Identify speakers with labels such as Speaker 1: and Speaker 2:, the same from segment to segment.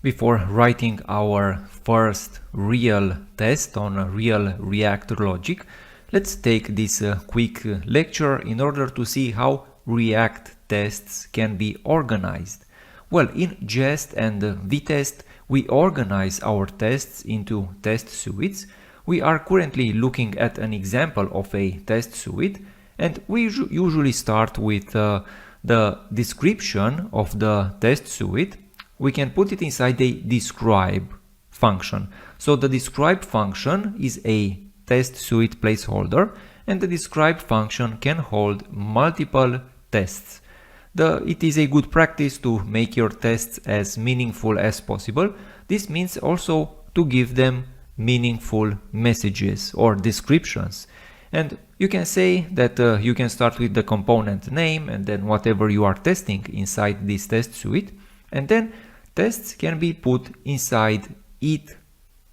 Speaker 1: Before writing our first real test on real React logic, let's take this quick lecture in order to see how React tests can be organized. Well, in Jest and Vitest, we organize our tests into test suites. We are currently looking at an example of a test suite, and we usually start with the description of the test suite. We can put it inside a describe function. So the describe function is a test suite placeholder, and the describe function can hold multiple tests. It is a good practice to make your tests as meaningful as possible. This means also to give them meaningful messages or descriptions. And you can say that you can start with the component name and then whatever you are testing inside this test suite. And then tests can be put inside it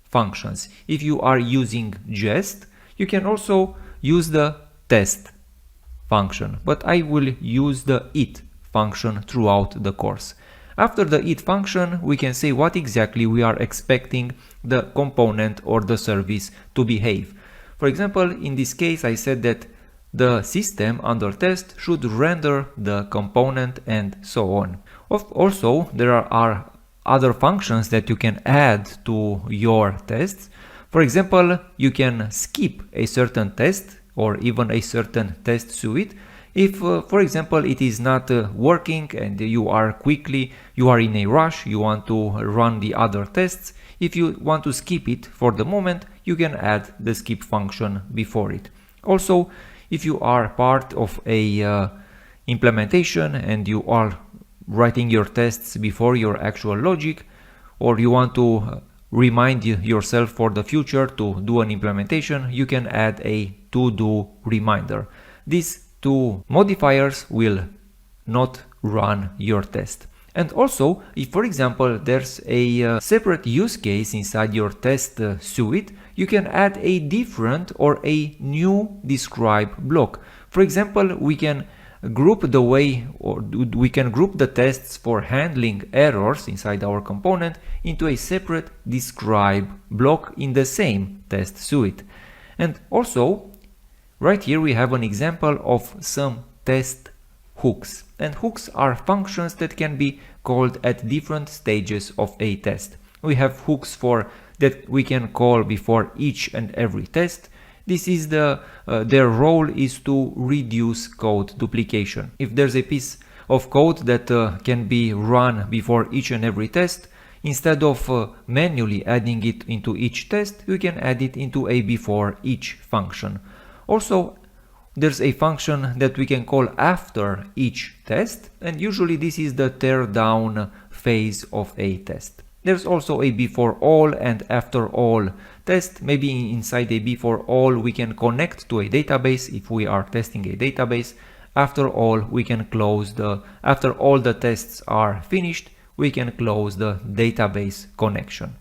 Speaker 1: functions. If you are using Jest, you can also use the test function, but I will use the it function throughout the course. After the it function, we can say what exactly we are expecting the component or the service to behave. For example, in this case, I said that the system under test should render the component and so on. Also, there are other functions that you can add to your tests. For example, you can skip a certain test or even a certain test suite if, for example, it is not working and you are in a rush, you want to run the other tests. If you want to skip it for the moment, you can add the skip function before it. Also, if you are part of a implementation and you are writing your tests before your actual logic, or you want to remind yourself for the future to do an implementation, you can add a to-do reminder. These two modifiers will not run your test. And also, if for example there's a separate use case inside your test suite, you can add a different or a new describe block. For example, we can group the tests for handling errors inside our component into a separate describe block in the same test suite. And also, right here we have an example of some test hooks. And hooks are functions that can be called at different stages of a test. We have hooks that we can call before each and every test. This is their role is to reduce code duplication. If there's a piece of code that can be run before each and every test, instead of manually adding it into each test, we can add it into a before each function. Also, there's a function that we can call after each test, and usually this is the tear down phase of a test. There's also a before all and after all test. Maybe inside a before all we can connect to a database if we are testing a database. After all, we can close after all the tests are finished, we can close the database connection.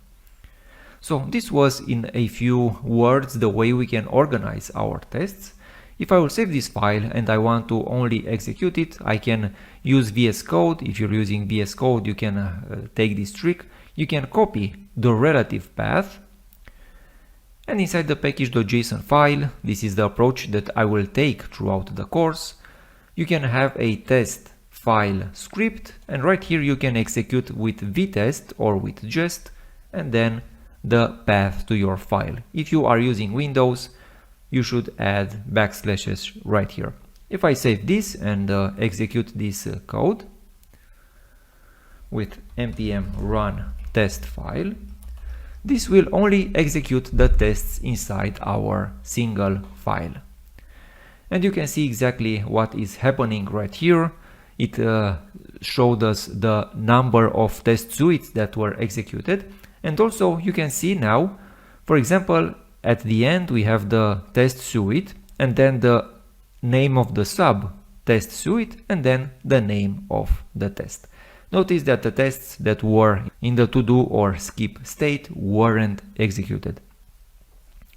Speaker 1: So this was in a few words the way we can organize our tests. If I will save this file and I want to only execute it, I can use VS Code. If you're using VS Code, you can take this trick. You can copy the relative path, and inside the package.json file, this is the approach that I will take throughout the course, you can have a test file script, and right here you can execute with Vitest or with Jest, and then the path to your file. If you are using Windows, you should add backslashes right here. If I save this and execute this code with npm run test file, this will only execute the tests inside our single file. And you can see exactly what is happening right here. It showed us the number of test suites that were executed. And also you can see now, for example, at the end we have the test suite and then the name of the sub test suite and then the name of the test. Notice that the tests that were in the to-do or skip state weren't executed.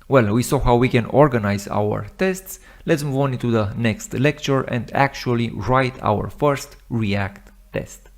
Speaker 1: Well, we saw how we can organize our tests. Let's move on into the next lecture and actually write our first React test.